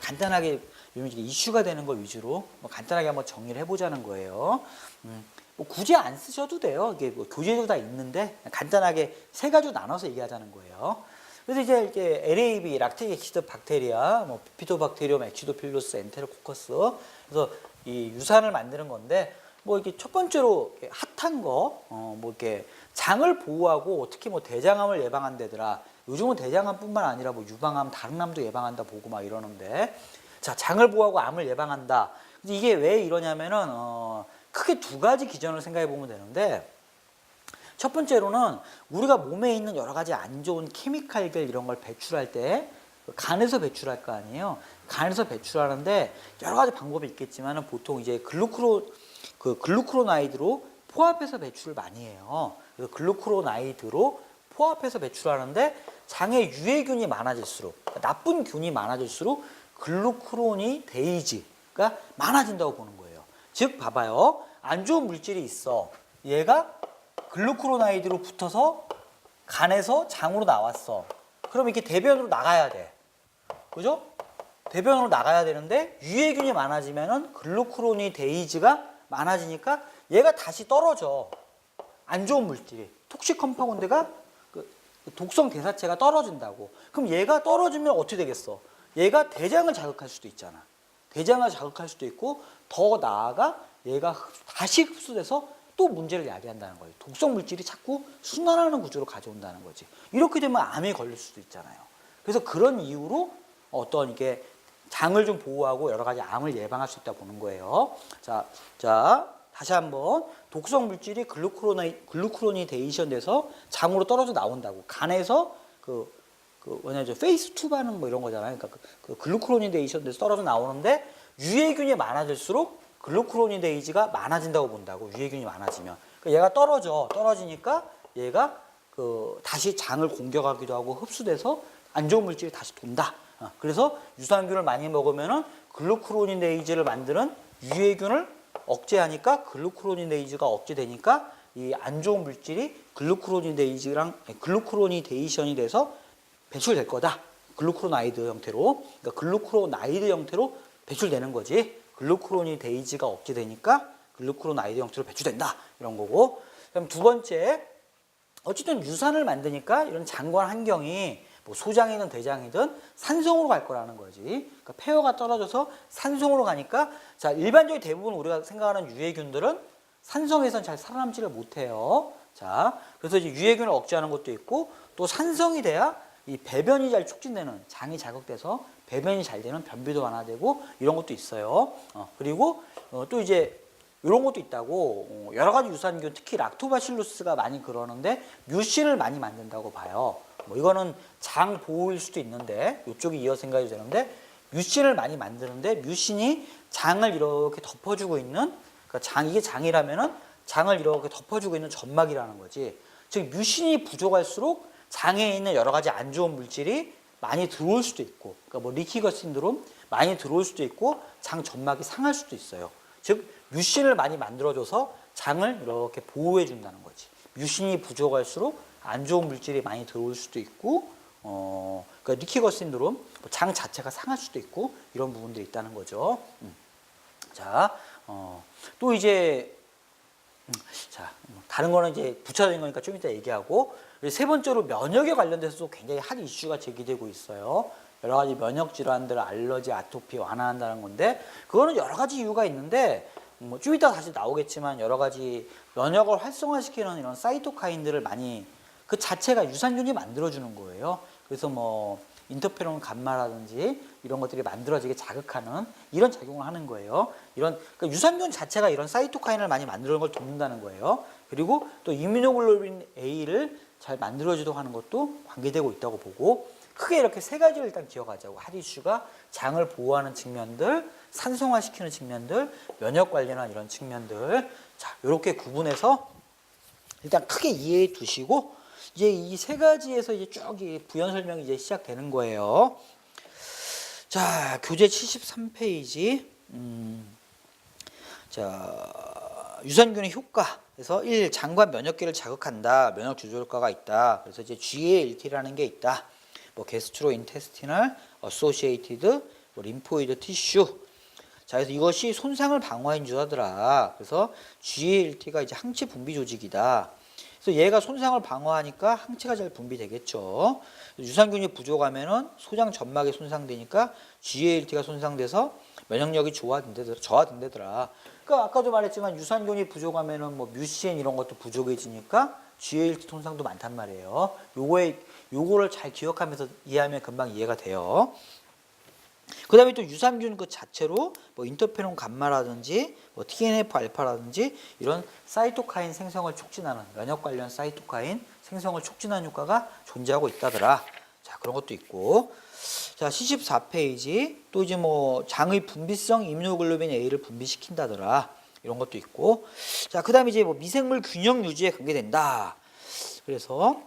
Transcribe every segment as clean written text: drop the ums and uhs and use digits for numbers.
간단하게 요즘 이슈가 되는 걸 위주로 뭐 간단하게 한번 정리를 해보자는 거예요. 뭐 굳이 안 쓰셔도 돼요. 이게 뭐 교재도 다 있는데 간단하게 세 가지로 나눠서 얘기하자는 거예요. 그래서 이제 이렇게 LAB, 락틱 엑시드 박테리아, 뭐 비피도박테리움, 엑시도필로스, 엔테로코커스. 그래서 이 유산을 만드는 건데 뭐 이게 첫 번째로 핫한 거, 뭐 이렇게 장을 보호하고 특히 뭐 대장암을 예방한다더라. 요즘은 대장암뿐만 아니라 뭐 유방암, 다른 암도 예방한다 보고 막 이러는데, 자, 장을 보호하고 암을 예방한다. 근데 이게 왜 이러냐면은 크게 두 가지 기전을 생각해 보면 되는데, 첫 번째로는 우리가 몸에 있는 여러 가지 안 좋은 케미칼들 이런 걸 배출할 때 간에서 배출할 거 아니에요. 간에서 배출하는데 여러 가지 방법이 있겠지만은 보통 이제 글루크로나이드로 포합해서 배출을 많이 해요. 그래서 글루크로나이드로 포합해서 배출하는데 장에 유해균이 많아질수록, 나쁜 균이 많아질수록 글루크로니데이즈가 많아진다고 보는 거예요. 즉 봐봐요. 안 좋은 물질이 있어. 얘가 글루크로나이드로 붙어서 간에서 장으로 나왔어. 그럼 이렇게 대변으로 나가야 돼. 그죠? 대변으로 나가야 되는데 유해균이 많아지면은 글루크로니데이즈가 많아지니까 얘가 다시 떨어져. 안 좋은 물질이. 톡식 컴파운드가 그 독성 대사체가 떨어진다고. 그럼 얘가 떨어지면 어떻게 되겠어? 얘가 대장을 자극할 수도 있잖아. 대장을 자극할 수도 있고 더 나아가 얘가 다시 흡수돼서 또 문제를 야기한다는 거예요. 독성 물질이 자꾸 순환하는 구조로 가져온다는 거지. 이렇게 되면 암에 걸릴 수도 있잖아요. 그래서 그런 이유로 어떤 이게 장을 좀 보호하고 여러 가지 암을 예방할 수 있다 보는 거예요. 자, 다시 한번 독성 물질이 글루크로니데이션 돼서 장으로 떨어져 나온다고. 간에서 뭐냐죠, 페이스 2 반응 뭐 이런 거잖아요. 그러니까 그 글루크로니데이션 돼서 떨어져 나오는데 유해균이 많아질수록 글루크로니데이즈가 많아진다고 본다고. 유해균이 많아지면. 그러니까 얘가 떨어지니까 얘가 다시 장을 공격하기도 하고 흡수돼서 안 좋은 물질이 다시 돈다. 그래서 유산균을 많이 먹으면은 글루크로니데이즈를 만드는 유해균을 억제하니까 글루크로니데이즈가 억제되니까 이 안 좋은 물질이 글루크로니데이션이 돼서 배출될 거다. 글루크로나이드 형태로. 그러니까 글루크로나이드 형태로 배출되는 거지. 글루크로니데이즈가 억제되니까 글루크로나이드 형태로 배출된다. 이런 거고. 그럼 두 번째, 어쨌든 유산을 만드니까 이런 장관 환경이 뭐 소장이든 대장이든 산성으로 갈 거라는 거지. 그러니까 폐허가 떨어져서 산성으로 가니까, 자, 일반적으로 대부분 우리가 생각하는 유해균들은 산성에선 잘 살아남지를 못해요. 자, 그래서 이제 유해균을 억제하는 것도 있고, 또 산성이 돼야 이 배변이 잘 촉진되는, 장이 자극돼서 배변이 잘 되는, 변비도 완화되고 이런 것도 있어요. 그리고 또 이제 이런 것도 있다고. 여러 가지 유산균, 특히 락토바실루스가 많이 그러는데 뮤신을 많이 만든다고 봐요. 뭐 이거는 장 보호일 수도 있는데 이쪽이 이어 생각이 되는데, 뮤신을 많이 만드는데 뮤신이 장을 이렇게 덮어주고 있는, 그러니까 이게 장이라면은 장을 이렇게 덮어주고 있는 점막이라는 거지. 즉 뮤신이 부족할수록 장에 있는 여러 가지 안 좋은 물질이 많이 들어올 수도 있고, 그러니까 뭐 리키거 신드롬 많이 들어올 수도 있고 장 점막이 상할 수도 있어요. 즉 뮤신을 많이 만들어줘서 장을 이렇게 보호해 준다는 거지. 뮤신이 부족할수록 안 좋은 물질이 많이 들어올 수도 있고, 그러니까 리키거 신드롬, 장 자체가 상할 수도 있고 이런 부분들이 있다는 거죠. 자, 또 이제 자, 다른 거는 이제 부차적인 거니까 좀 이따 얘기하고, 세 번째로 면역에 관련돼서도 굉장히 핫 이슈가 제기되고 있어요. 여러 가지 면역 질환들, 알러지, 아토피 완화한다는 건데, 그거는 여러 가지 이유가 있는데, 뭐 좀 이따 다시 나오겠지만 여러 가지 면역을 활성화시키는 이런 사이토카인들을 많이, 그 자체가 유산균이 만들어주는 거예요. 그래서 뭐 인터페론 감마라든지 이런 것들이 만들어지게 자극하는 이런 작용을 하는 거예요. 그러니까 유산균 자체가 이런 사이토카인을 많이 만드는 걸 돕는다는 거예요. 그리고 또 이뮤노글로빈 A를 잘 만들어주도록 하는 것도 관계되고 있다고 보고, 크게 이렇게 세 가지를 일단 기억하자고. 핫 이슈가 장을 보호하는 측면들, 산성화시키는 측면들, 면역 관련한 이런 측면들. 자, 이렇게 구분해서 일단 크게 이해해 두시고, 이제 이 세 가지에서 이제 쭉 부연 설명이 이제 시작되는 거예요. 자, 교재 73페이지. 자, 유산균의 효과. 그래서 1. 장과 면역계를 자극한다. 면역 조절 효과가 있다. 그래서 이제 GALT라는 게 있다. 뭐 게스트로인테스티널 어소시에이티드 뭐 림포이드 티슈. 자, 그래서 이것이 손상을 방어해 주더라. 그래서 GALT가 이제 항체 분비 조직이다. 그래서 얘가 손상을 방어하니까 항체가 잘 분비되겠죠. 유산균이 부족하면은 소장 점막이 손상되니까 GALT가 손상돼서 면역력이 저하된다더라. 그러니까 아까도 말했지만 유산균이 부족하면은 뭐 뮤신 이런 것도 부족해지니까 GALT 손상도 많단 말이에요. 요거를 잘 기억하면서 이해하면 금방 이해가 돼요. 그 다음에 또 유산균 그 자체로 뭐 인터페론 감마라든지 뭐 TNF 알파라든지 이런 사이토카인 생성을 촉진하는 면역 관련 사이토카인 생성을 촉진하는 효과가 존재하고 있다더라. 자, 그런 것도 있고. 자, 74페이지 또 이제 뭐 장의 분비성 이뮤노글로빈 A를 분비시킨다더라. 이런 것도 있고. 자, 그 다음에 이제 뭐 미생물 균형 유지에 관계된다. 그래서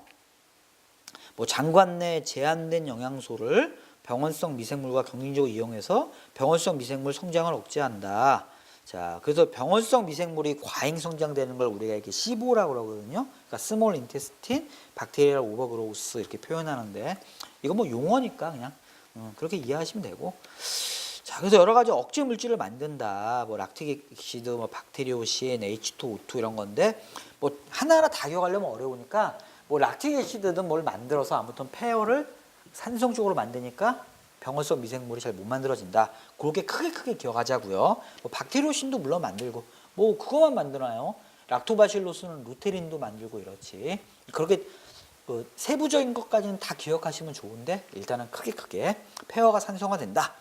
뭐 장관 내 제한된 영양소를 병원성 미생물과 경쟁적으로 이용해서 병원성 미생물 성장을 억제한다. 자, 그래서 병원성 미생물이 과잉 성장되는 걸 우리가 이렇게 시보라고 그러거든요. 그러니까 스몰 인테스틴 박테리얼 오버그로우스 이렇게 표현하는데 이거 뭐 용어니까 그냥 그렇게 이해하시면 되고. 자, 그래서 여러 가지 억제 물질을 만든다. 뭐 락틱 액시드, 뭐 박테리오신, H2O2 이런 건데 뭐 하나하나 다 기억하려면 어려우니까 뭐 락틱 액시드든 뭘 만들어서 아무튼 폐허를 산성적으로 만드니까 병원성 미생물이 잘 못 만들어진다. 그렇게 크게 기억하자고요. 뭐 박테리오신도 물론 만들고 뭐 그거만 만드나요? 락토바실로스는 루테린도 만들고 이렇지. 그렇게 세부적인 것까지는 다 기억하시면 좋은데 일단은 크게 폐허가 산성화된다.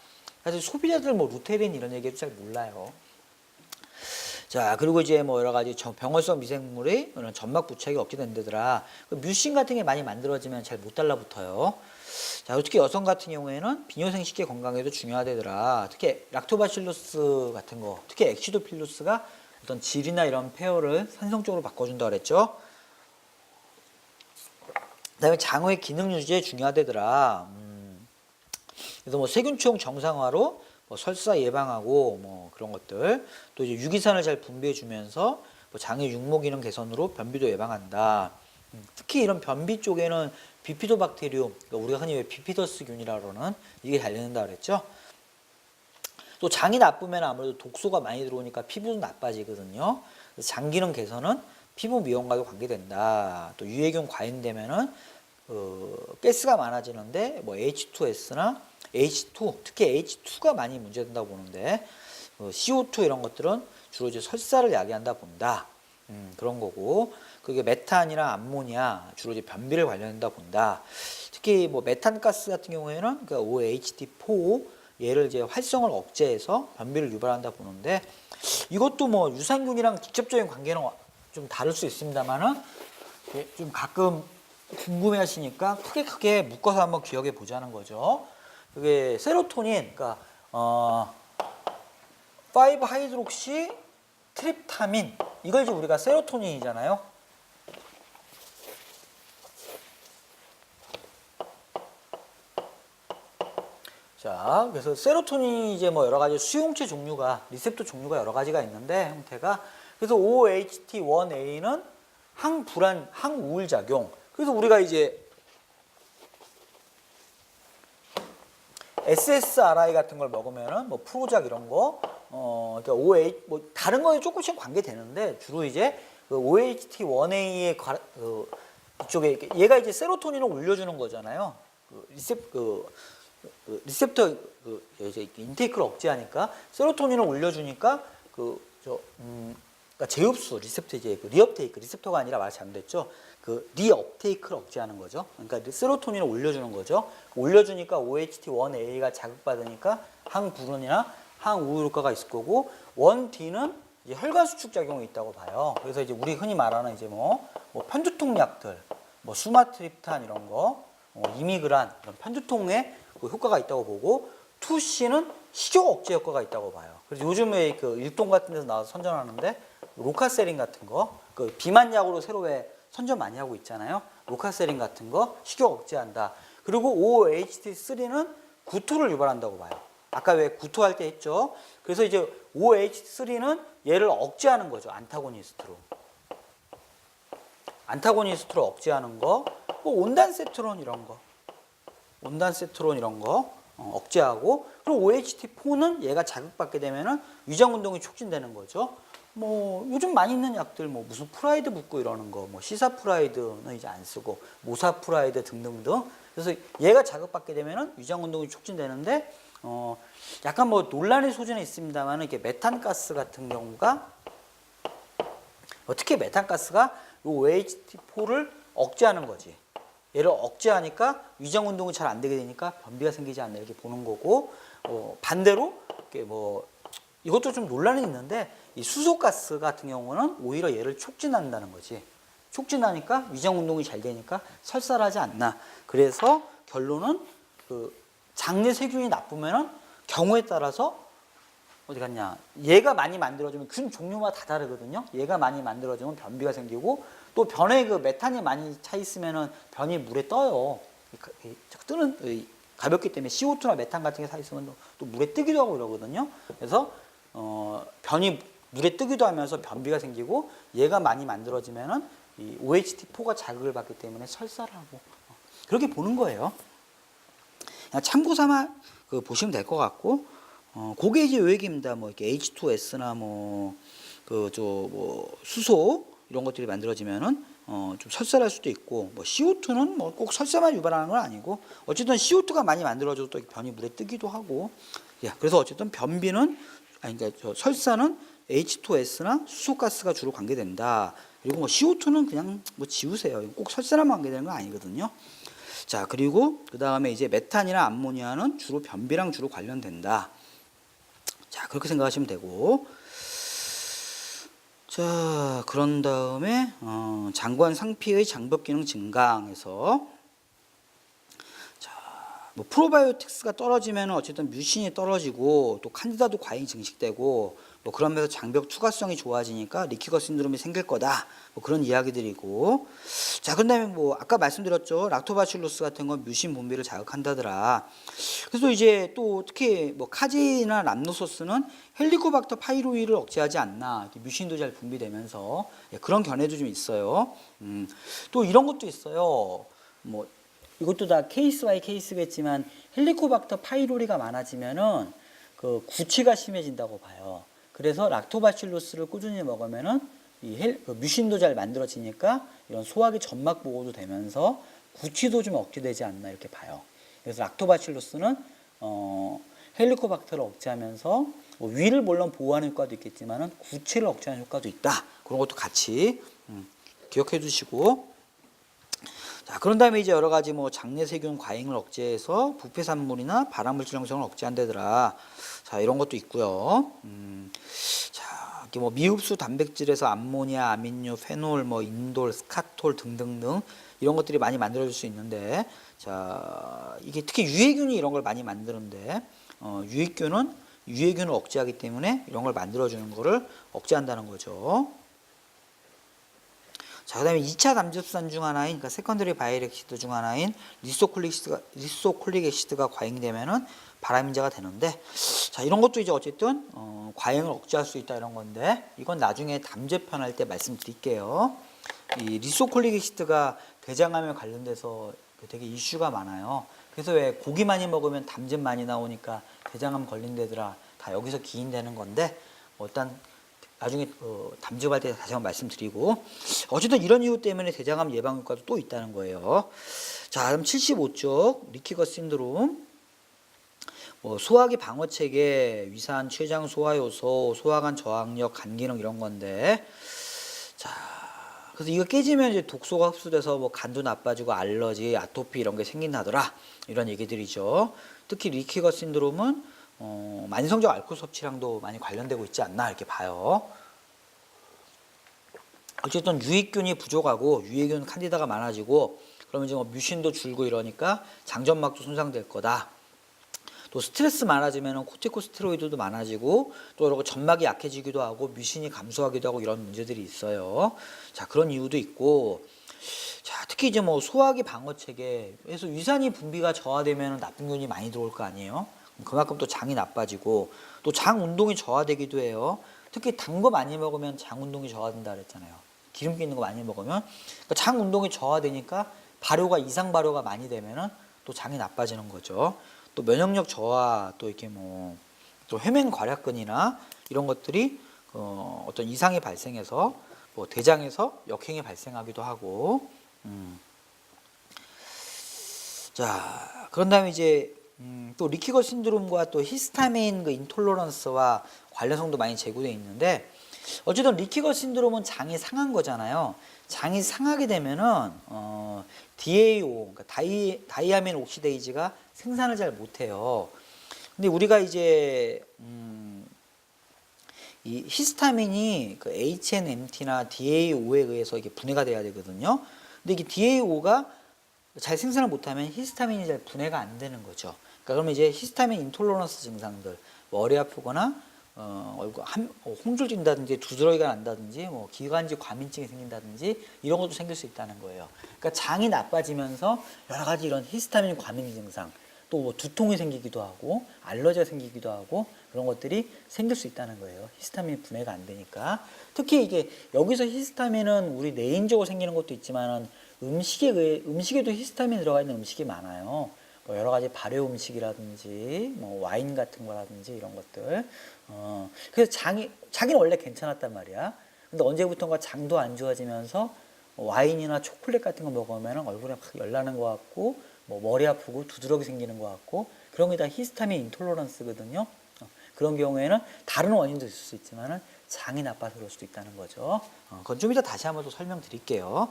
그래서 소비자들 뭐 루테린 이런 얘기도 잘 몰라요. 자, 그리고 이제 뭐 여러 가지 병원성 미생물의 점막 부착이 억제된다더라. 뮤신 같은 게 많이 만들어지면 잘 못 달라붙어요. 자, 특히 여성 같은 경우에는 비뇨생식계 건강에도 중요하다더라. 특히 락토바실루스 같은 거, 특히 엑시도필루스가 어떤 질이나 이런 폐허를 산성적으로 바꿔준다 그랬죠. 그다음에 장의 기능 유지에 중요하다더라. 그래서 뭐 세균총 정상화로 뭐 설사 예방하고 뭐 그런 것들, 또 이제 유기산을 잘 분비해주면서 뭐 장의 육모 기능 개선으로 변비도 예방한다. 특히 이런 변비 쪽에는 비피도박테리움, 그러니까 우리가 흔히 왜 비피더스균이라고 그러는 이게 달려있는다 그랬죠. 또 장이 나쁘면 아무래도 독소가 많이 들어오니까 피부도 나빠지거든요. 그래서 장 기능 개선은 피부 미용과도 관계된다. 또 유해균 과잉되면은 가스가 많아지는데 뭐 H2S나 H2, 특히 H2가 많이 문제된다고 보는데 CO2 이런 것들은 주로 이제 설사를 야기한다 본다. 그런 거고, 그게 메탄이나 암모니아 주로 이제 변비를 관련한다 본다. 특히 뭐 메탄 가스 같은 경우에는 그 OHT4 얘를 이제 활성을 억제해서 변비를 유발한다 보는데 이것도 뭐 유산균이랑 직접적인 관계는 좀 다를 수 있습니다만은 좀 가끔 궁금해하시니까 크게 묶어서 한번 기억해 보자는 거죠. 그게 세로토닌, 그러니까 5하이드록시 트립타민, 이걸 이제 우리가 세로토닌이잖아요. 자, 그래서 세로토닌이 이제 뭐 여러 가지 수용체 종류가, 리셉터 종류가 여러 가지가 있는데 형태가, 그래서 OHT1A는 항불안, 항우울 작용. 그래서 우리가 이제 SSRI 같은 걸 먹으면은 뭐 프로작 이런 거, 그러니까 OH 뭐 다른 거에 조금씩 관계되는데 주로 이제 그 OHT1A의 이쪽에 얘가 이제 세로토닌을 올려주는 거잖아요. 리셉터 이제 인테이크를 억제하니까 세로토닌을 올려주니까 그러니까 제흡수 리셉터 이제 그 리업테이크 리셉터가 아니라 말 잘못됐죠. 그 리업테이크를 억제하는 거죠. 그러니까 세로토닌을 올려주는 거죠. 올려주니까 OHT1A가 자극받으니까 항불운이나 항우울 효과가 있을 거고 1D는 이제 혈관 수축 작용이 있다고 봐요. 그래서 이제 우리 흔히 말하는 이제 뭐 편두통 약들, 뭐 수마트립탄 이런 거, 이미그란 이런 편두통에 그 효과가 있다고 보고 2C는 식욕 억제 효과가 있다고 봐요. 그래서 요즘에 그 일동 같은 데서 나와서 선전하는데 로카세린 같은 거, 그 비만약으로 새로 왜 선전 많이 하고 있잖아요. 로카세린 같은 거 식욕 억제한다. 그리고 OHT3는 구토를 유발한다고 봐요. 아까 왜 구토할 때 했죠. 그래서 이제 OHT3는 얘를 억제하는 거죠. 안타고니스트로 억제하는 거. 뭐 온단세트론 이런 거. 억제하고, 그리고 OHT4는 얘가 자극받게 되면은 위장 운동이 촉진되는 거죠. 뭐 요즘 많이 있는 약들 뭐 무슨 프라이드 붓고 이러는 거, 뭐 시사프라이드는 이제 안 쓰고 모사프라이드 등등등. 그래서 얘가 자극받게 되면은 위장 운동이 촉진되는데 약간 뭐 논란의 소지는 있습니다만 이게 메탄가스 같은 경우가 특히 메탄가스가 요 OHT4를 억제하는 거지. 얘를 억제하니까 위장 운동이 잘 안 되게 되니까 변비가 생기지 않나 이렇게 보는 거고, 반대로 이렇게 뭐 이것도 좀 논란이 있는데 이 수소가스 같은 경우는 오히려 얘를 촉진한다는 거지. 촉진하니까 위장 운동이 잘 되니까 설사를 하지 않나. 그래서 결론은 그 장내 세균이 나쁘면은 경우에 따라서 어디 갔냐, 얘가 많이 만들어지면 균 종류마다 다 다르거든요. 얘가 많이 만들어지면 변비가 생기고, 또 변에 그 메탄이 많이 차 있으면은 변이 물에 떠요. 뜨는 가볍기 때문에 CO2나 메탄 같은 게 차 있으면 또 물에 뜨기도 하고 이러거든요. 그래서 변이 물에 뜨기도 하면서 변비가 생기고, 얘가 많이 만들어지면은 이 OHT4가 자극을 받기 때문에 설사를 하고, 그렇게 보는 거예요. 그냥 참고 삼아 보시면 될 것 같고, 그게 이제 요 얘기입니다. 뭐 이렇게 H2S나 뭐 수소 이런 것들이 만들어지면은 좀 설사를 할 수도 있고, 뭐 CO2는 뭐 꼭 설사만 유발하는 건 아니고, 어쨌든 CO2가 많이 만들어져도 또 변이 물에 뜨기도 하고, 그래서 어쨌든 변비는 그러니까 설사는 H2S나 수소가스가 주로 관계된다. 그리고 뭐 CO2는 그냥 뭐 지우세요. 꼭 설사만 관계되는 건 아니거든요. 자, 그리고 그 다음에 이제 메탄이나 암모니아는 주로 변비랑 주로 관련된다. 자, 그렇게 생각하시면 되고, 자, 그런 다음에 장관 상피의 장벽 기능 증강에서, 자, 뭐 프로바이오틱스가 떨어지면 어쨌든 뮤신이 떨어지고 또 칸디다도 과잉이 증식되고, 뭐 그러면서 장벽 투과성이 좋아지니까 리키거 신드롬이 생길 거다. 뭐 그런 이야기들이고, 자, 그다음에 뭐 아까 말씀드렸죠. 락토바실루스 같은 건 뮤신 분비를 자극한다더라. 그래서 이제 또 특히 뭐 카제이나 람노소스는 헬리코박터 파이로이를 억제하지 않나. 뮤신도 잘 분비되면서, 그런 견해도 좀 있어요. 또 이런 것도 있어요. 뭐 이것도 다 케이스 바이 케이스겠지만 헬리코박터 파이로리가 많아지면은 그 구취가 심해진다고 봐요. 그래서 락토바실루스를 꾸준히 먹으면은 그 뮤신도 잘 만들어지니까 이런 소화기 점막 보호도 되면서 구취도 좀 억제되지 않나 이렇게 봐요. 그래서 락토바실루스는 헬리코박터를 억제하면서 뭐 위를 물론 보호하는 효과도 있겠지만은 구취를 억제하는 효과도 있다. 그런 것도 같이 기억해 두시고, 자, 그런 다음에 이제 여러 가지 뭐 장내 세균 과잉을 억제해서 부패 산물이나 발암물질 형성을 억제한다더라. 자, 이런 것도 있고요. 자, 이렇게 뭐 미흡수 단백질에서 암모니아, 아민유, 페놀, 뭐 인돌, 스카톨 등등등 이런 것들이 많이 만들어질 수 있는데, 자, 이게 특히 유해균이 이런 걸 많이 만드는데, 유해균을 억제하기 때문에 이런 걸 만들어주는 거를 억제한다는 거죠. 자, 그 다음에 2차 담즙산 중 하나인, 그러니까 세컨더리 바이렉시드 중 하나인 리소콜릭 애시드가 과잉되면은 발암인자가 되는데, 자, 이런 것도 이제 어쨌든 과잉을 억제할 수 있다 이런 건데, 이건 나중에 담즙편 할 때 말씀드릴게요. 이 리소콜릭 애시드가 대장암에 관련돼서 되게 이슈가 많아요. 그래서 왜 고기 많이 먹으면 담즙 많이 나오니까 대장암 걸린다더라, 다 여기서 기인되는 건데, 일단 나중에 담즙할 때 다시 한번 말씀드리고, 어쨌든 이런 이유 때문에 대장암 예방 효과도 또 있다는 거예요. 자, 그럼 75쪽 리키거 신드롬, 뭐 소화기 방어 체계, 위산, 췌장 소화 요소, 소화관 저항력, 간 기능 이런 건데, 자, 그래서 이거 깨지면 이제 독소가 흡수돼서 뭐 간도 나빠지고 알러지, 아토피 이런 게 생긴다더라, 이런 얘기들이죠. 특히 리키거 신드롬은 만성적 알코올 섭취량도 많이 관련되고 있지 않나 이렇게 봐요. 어쨌든 유익균이 부족하고 유해균 칸디다가 많아지고, 그러면 이제 뭐 뮤신도 줄고 이러니까 장점막도 손상될 거다. 또 스트레스 많아지면 코티코스테로이드도 많아지고, 또 이러고 점막이 약해지기도 하고 뮤신이 감소하기도 하고 이런 문제들이 있어요. 자, 그런 이유도 있고, 자, 특히 이제 뭐 소화기 방어 체계에서 위산이 분비가 저하되면 나쁜 균이 많이 들어올 거 아니에요. 그만큼 또 장이 나빠지고, 또 장 운동이 저하되기도 해요. 특히 단 거 많이 먹으면 장 운동이 저하된다 그랬잖아요. 기름기 있는 거 많이 먹으면. 그러니까 장 운동이 저하되니까 발효가 이상 발효가 많이 되면은 또 장이 나빠지는 거죠. 또 면역력 저하, 또 이렇게 뭐 또 회맹괄약근이나 이런 것들이 어떤 이상이 발생해서 뭐 대장에서 역행이 발생하기도 하고. 자, 그런 다음에 이제 또 리키거 신드롬과 또 히스타민 그 인톨러런스와 관련성도 많이 제고되어 있는데, 어쨌든 리키거 신드롬은 장이 상한 거잖아요. 장이 상하게 되면은 DAO, 그러니까 다이아민 옥시데이즈가 생산을 잘 못해요. 근데 우리가 이제 이 히스타민이 그 HNMT나 DAO에 의해서 이게 분해가 돼야 되거든요. 근데 이게 DAO가 잘 생산을 못하면 히스타민이 잘 분해가 안 되는 거죠. 그러니까 그러면 이제 히스타민 인톨러런스 증상들, 머리 아프거나 홍줄 뛴다든지 두드러기가 난다든지 뭐 기관지 과민증이 생긴다든지 이런 것도 생길 수 있다는 거예요. 그러니까 장이 나빠지면서 여러 가지 이런 히스타민 과민 증상, 또 뭐 두통이 생기기도 하고 알러지가 생기기도 하고 그런 것들이 생길 수 있다는 거예요. 히스타민 분해가 안 되니까. 특히 이게 여기서 히스타민은 우리 내인적으로 생기는 것도 있지만 음식에도 히스타민이 들어가 있는 음식이 많아요. 뭐 여러 가지 발효 음식이라든지 뭐 와인 같은 거라든지 이런 것들. 그래서 자기는 원래 괜찮았단 말이야. 근데 언제부턴가 장도 안 좋아지면서 와인이나 초콜릿 같은 거 먹으면 얼굴에 막 열나는 것 같고 뭐 머리 아프고 두드러기 생기는 것 같고 그런 게 다 히스타민 인톨러런스거든요. 그런 경우에는 다른 원인도 있을 수 있지만은 장이 나빠서 그럴 수도 있다는 거죠. 그건 좀 이따 다시 한번 또 설명드릴게요.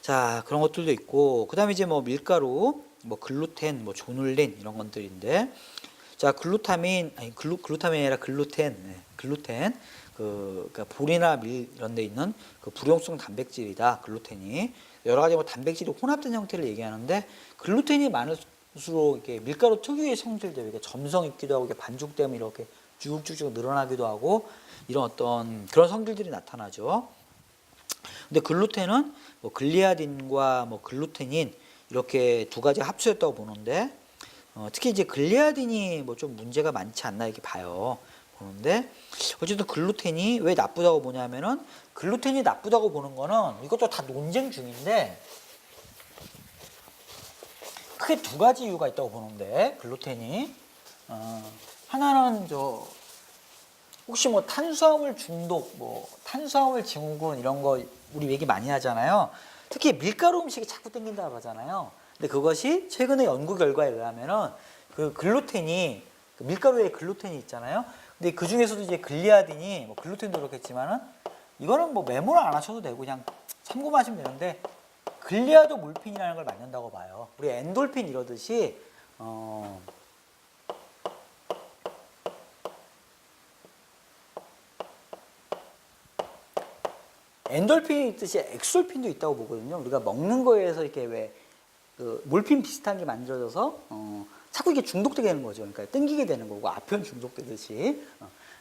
자, 그런 것들도 있고, 그 다음에 이제 뭐 밀가루, 뭐 글루텐, 뭐 조눌린 이런 것들인데, 자, 글루타민이 아니라 글루텐, 글루텐, 그러니까 볼이나 밀 이런 데 있는 그 불용성 단백질이다, 글루텐이. 여러 가지 뭐 단백질이 혼합된 형태를 얘기하는데, 글루텐이 많을수록 이렇게 밀가루 특유의 성질들, 이렇게 점성 있기도 하고, 이렇게 반죽되면 이렇게 쭉쭉쭉 늘어나기도 하고, 이런 어떤 그런 성질들이 나타나죠. 근데 글루텐은 뭐 글리아딘과 뭐 글루테닌 이렇게 두 가지가 합쳐졌다고 보는데, 특히 이제 글리아딘이 뭐 좀 문제가 많지 않나 이렇게 보는데, 어쨌든 글루텐이 왜 나쁘다고 보냐면은, 글루텐이 나쁘다고 보는 거는 이것도 다 논쟁 중인데 크게 두 가지 이유가 있다고 보는데, 글루텐이 하나는 혹시 뭐 탄수화물 중독, 뭐 탄수화물 증후군 이런 거 우리 얘기 많이 하잖아요. 특히 밀가루 음식이 자꾸 땡긴다고 하잖아요. 근데 그것이 최근의 연구 결과에 의하면은 그 글루텐이, 그 밀가루에 글루텐이 있잖아요. 근데 그 중에서도 이제 글리아딘이, 뭐 글루텐도 그렇겠지만은 이거는 뭐 메모를 안 하셔도 되고 그냥 참고하시면 되는데, 글리아도 몰핀이라는 걸 만든다고 봐요. 우리 엔돌핀 이러듯이 엔돌핀이 있듯이 엑솔핀도 있다고 보거든요. 우리가 먹는 거에서 이렇게 왜 그 몰핀 비슷한 게 만들어져서 자꾸 이게 중독되게 되는 거죠. 그러니까 땡기게 되는 거고, 아편 중독되듯이.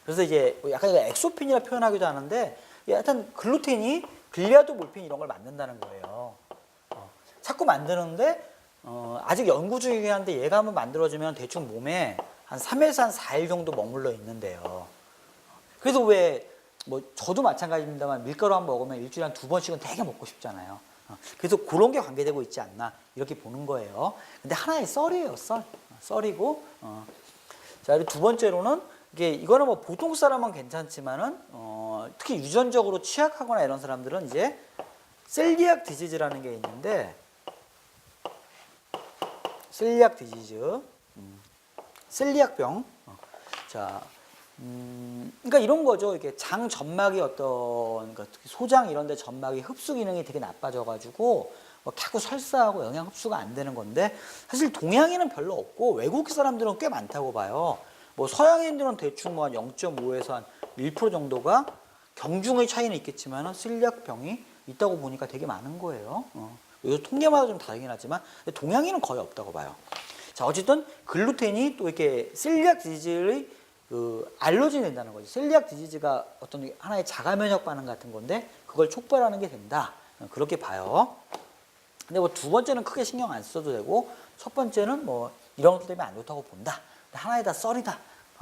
그래서 이제 약간 엑소핀이라 표현하기도 하는데, 하여튼 글루텐이 글리아도 몰핀 이런 걸 만든다는 거예요. 자꾸 만드는데 아직 연구 중이긴 한데 얘가 한번 만들어지면 대충 몸에 한 3일에서 한 4일 정도 머물러 있는데요. 그래서 왜 뭐 저도 마찬가지입니다만 밀가루 한번 먹으면 일주일에 한 2번씩은 되게 먹고 싶잖아요. 그래서 그런 게 관계되고 있지 않나 이렇게 보는 거예요. 근데 하나의 썰이에요, 썰이고. 자, 그리고 두 번째로는 이거는 뭐 보통 사람은 괜찮지만은 특히 유전적으로 취약하거나 이런 사람들은 이제 셀리악 디지즈라는 게 있는데, 셀리악 디지즈, 셀리악병. 자, 그러니까 이런 거죠. 이게 장 점막이 그러니까 소장 이런 데 점막이 흡수 기능이 되게 나빠져가지고 뭐 자꾸 설사하고 영양 흡수가 안 되는 건데, 사실 동양인은 별로 없고 외국 사람들은 꽤 많다고 봐요. 뭐 서양인들은 대충 뭐 한 0.5에서 한 1% 정도가 경중의 차이는 있겠지만 셀리악병이 있다고 보니까 되게 많은 거예요. 여기서 통계마다 좀 다르긴 하지만 동양인은 거의 없다고 봐요. 자, 어쨌든 글루텐이 또 이렇게 셀리악 디지즈의 알러진이 된다는 거죠. 셀리악 디지즈가 어떤 하나의 자가 면역 반응 같은 건데 그걸 촉발하는 게 된다. 그렇게 봐요. 근데 뭐 두 번째는 크게 신경 안 써도 되고, 첫 번째는 뭐 이런 것 때문에 안 좋다고 본다. 하나의 다 썰이다.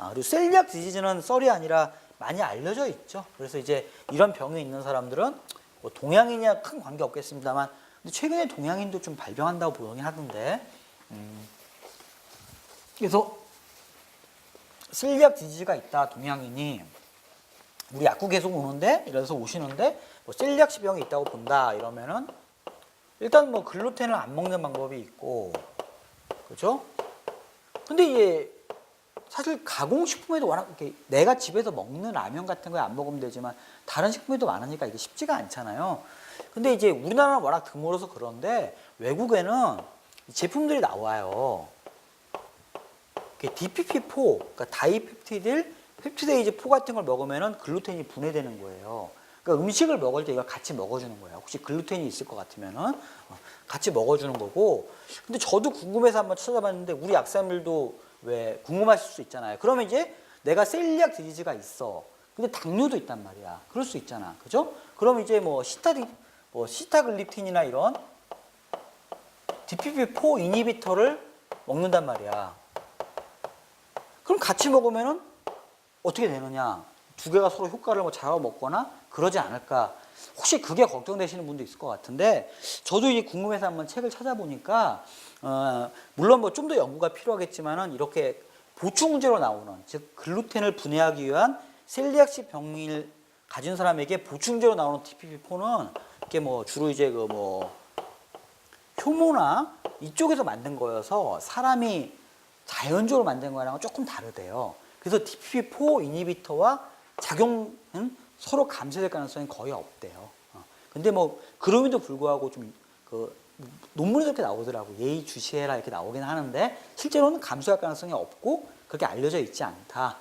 그리고 셀리악 디지즈는 썰이 아니라 많이 알려져 있죠. 그래서 이제 이런 병이 있는 사람들은 뭐 동양인이야 큰 관계 없겠습니다만, 근데 최근에 동양인도 좀 발병한다고 보긴 하던데. 그래서 셀리악 디지즈가 있다 동양인이 우리 약국 계속 오는데 이래서 오시는데 뭐 셀리악 지병이 있다고 본다 이러면은 일단 뭐 글루텐을 안 먹는 방법이 있고 그렇죠? 근데 이게 사실 가공식품에도 워낙 이렇게 내가 집에서 먹는 라면 같은 거에 안 먹으면 되지만 다른 식품에도 많으니까 이게 쉽지가 않잖아요. 근데 이제 우리나라는 워낙 드물어서 그런데 외국에는 제품들이 나와요. DPP4, 그러니까 다이펩티딜 펩티데이즈 4 같은 걸 먹으면은 글루텐이 분해되는 거예요. 그러니까 음식을 먹을 때 이걸 같이 먹어주는 거예요. 혹시 글루텐이 있을 것 같으면은 같이 먹어주는 거고. 근데 저도 궁금해서 한번 찾아봤는데 우리 약사님들도 왜 궁금하실 수 있잖아요. 그러면 이제 내가 셀리악 디지즈가 있어. 근데 당뇨도 있단 말이야. 그럴 수 있잖아. 그죠? 그럼 이제 뭐 시타글립틴이나 이런 DPP4 이니비터를 먹는단 말이야. 그럼 같이 먹으면은 어떻게 되느냐? 두 개가 서로 효과를 뭐 잡아먹거나 그러지 않을까? 혹시 그게 걱정되시는 분도 있을 것 같은데 저도 이제 궁금해서 한번 책을 찾아보니까 물론 뭐 좀 더 연구가 필요하겠지만은 이렇게 보충제로 나오는 즉 글루텐을 분해하기 위한 셀리악식 병을 가진 사람에게 보충제로 나오는 DPP4는 이게 뭐 주로 이제 그 뭐 효모나 이쪽에서 만든 거여서 사람이 자연적으로 만든 거랑은 조금 다르대요. 그래서 DPP4 이니비터와 작용은 서로 감소될 가능성이 거의 없대요. 근데 뭐 그럼에도 불구하고 좀 그 논문에 이렇게 나오더라고. 예의주시해라 이렇게 나오긴 하는데 실제로는 감소할 가능성이 없고 그렇게 알려져 있지 않다.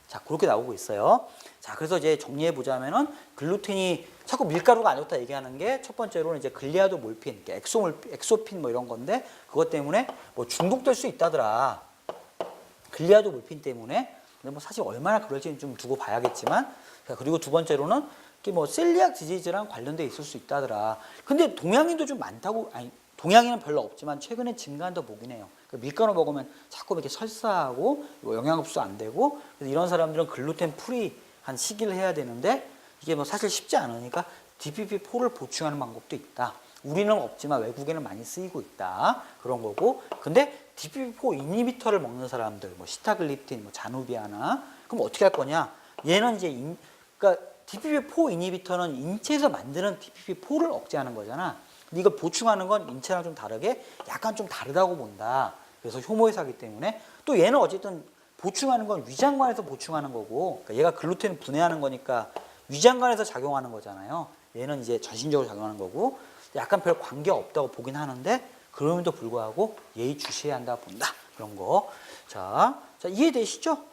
자 그렇게 나오고 있어요. 자 그래서 이제 정리해 보자면은 글루텐이 자꾸 밀가루가 안 좋다 얘기하는 게 첫 번째로는 이제 글리아도 몰핀, 엑소핀 뭐 이런 건데 그것 때문에 뭐 중독될 수 있다더라. 글리아도 몰핀 때문에. 근데 뭐 사실 얼마나 그럴지는 좀 두고 봐야겠지만. 그리고 두 번째로는 뭐 셀리악 디지즈랑 관련돼 있을 수 있다더라. 근데 동양인도 좀 많다고, 아니 동양인은 별로 없지만 최근에 증가한다 보긴 해요. 밀가루 먹으면 자꾸 이렇게 설사하고 영양 흡수 안 되고 그래서 이런 사람들은 글루텐 프리한 시기를 해야 되는데 이게 뭐 사실 쉽지 않으니까 DPP4를 보충하는 방법도 있다. 우리는 없지만 외국에는 많이 쓰이고 있다. 그런 거고. 근데 DPP4 이니비터를 먹는 사람들, 뭐 시타글립틴, 뭐 자누비아나 그럼 어떻게 할 거냐? 얘는 이제 그러니까 DPP4 이니비터는 인체에서 만드는 DPP4를 억제하는 거잖아. 근데 이걸 보충하는 건 인체랑 좀 다르게 약간 좀 다르다고 본다. 그래서 효모에서 하기 때문에 또 얘는 어쨌든 보충하는 건 위장관에서 보충하는 거고 그러니까 얘가 글루텐을 분해하는 거니까 위장관에서 작용하는 거잖아요. 얘는 이제 전신적으로 작용하는 거고 약간 별 관계 없다고 보긴 하는데 그럼에도 불구하고 예의주시해야 한다 본다. 그런 거. 자 이해되시죠?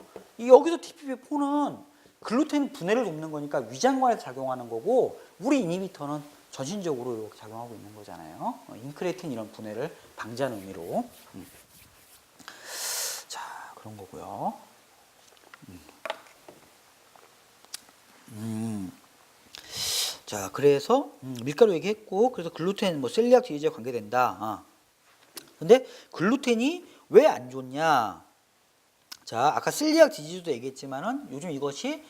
여기서 DPP4는 글루텐 분해를 돕는 거니까 위장관에서 작용하는 거고 우리 이니비터는 전신적으로 이렇게 작용하고 있는 거잖아요. 인크레틴 이런 분해를 방지하는 의미로. 자 그런 거고요. 자 그래서 밀가루 얘기했고 그래서 글루텐 뭐 셀리악 디지즈에 관계된다. 근데 글루텐이 왜 안 좋냐? 자 아까 셀리악 디지즈도 얘기했지만은 요즘 이것이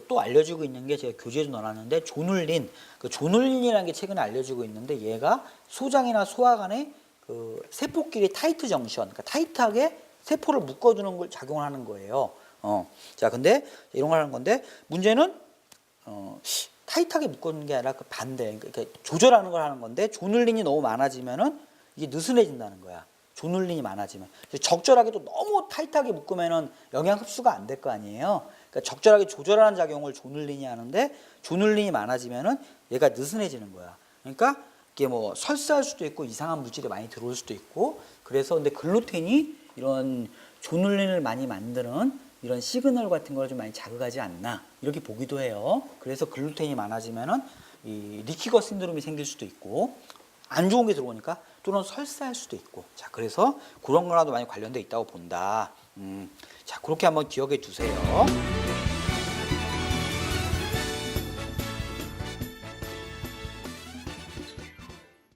또 알려지고 있는 게 제가 교재에도 넣어놨는데 조눌린, 조눌린이라는 게 최근에 알려지고 있는데 얘가 소장이나 소화관의 세포끼리 타이트 정션, 그러니까 타이트하게 세포를 묶어두는 걸 작용을 하는 거예요. 자 근데 이런 걸 하는 건데 문제는 타이트하게 묶어두는 게 아니라 그 반대, 그러니까 조절하는 걸 하는 건데 조눌린이 너무 많아지면은 이게 느슨해진다는 거야. 조눌린이 많아지면 적절하게도 너무 타이트하게 묶으면은 영양 흡수가 안 될 거 아니에요. 그러니까 적절하게 조절하는 작용을 조눌린이 하는데 조눌린이 많아지면은 얘가 느슨해지는 거야. 그러니까 이게 뭐 설사할 수도 있고 이상한 물질이 많이 들어올 수도 있고 그래서 근데 글루텐이 이런 조눌린을 많이 만드는 이런 시그널 같은 걸 좀 많이 자극하지 않나 이렇게 보기도 해요. 그래서 글루텐이 많아지면은 이 리키거 신드롬이 생길 수도 있고 안 좋은 게 들어오니까 또는 설사할 수도 있고 자 그래서 그런 거랑도 많이 관련돼 있다고 본다. 자 그렇게 한번 기억해 두세요.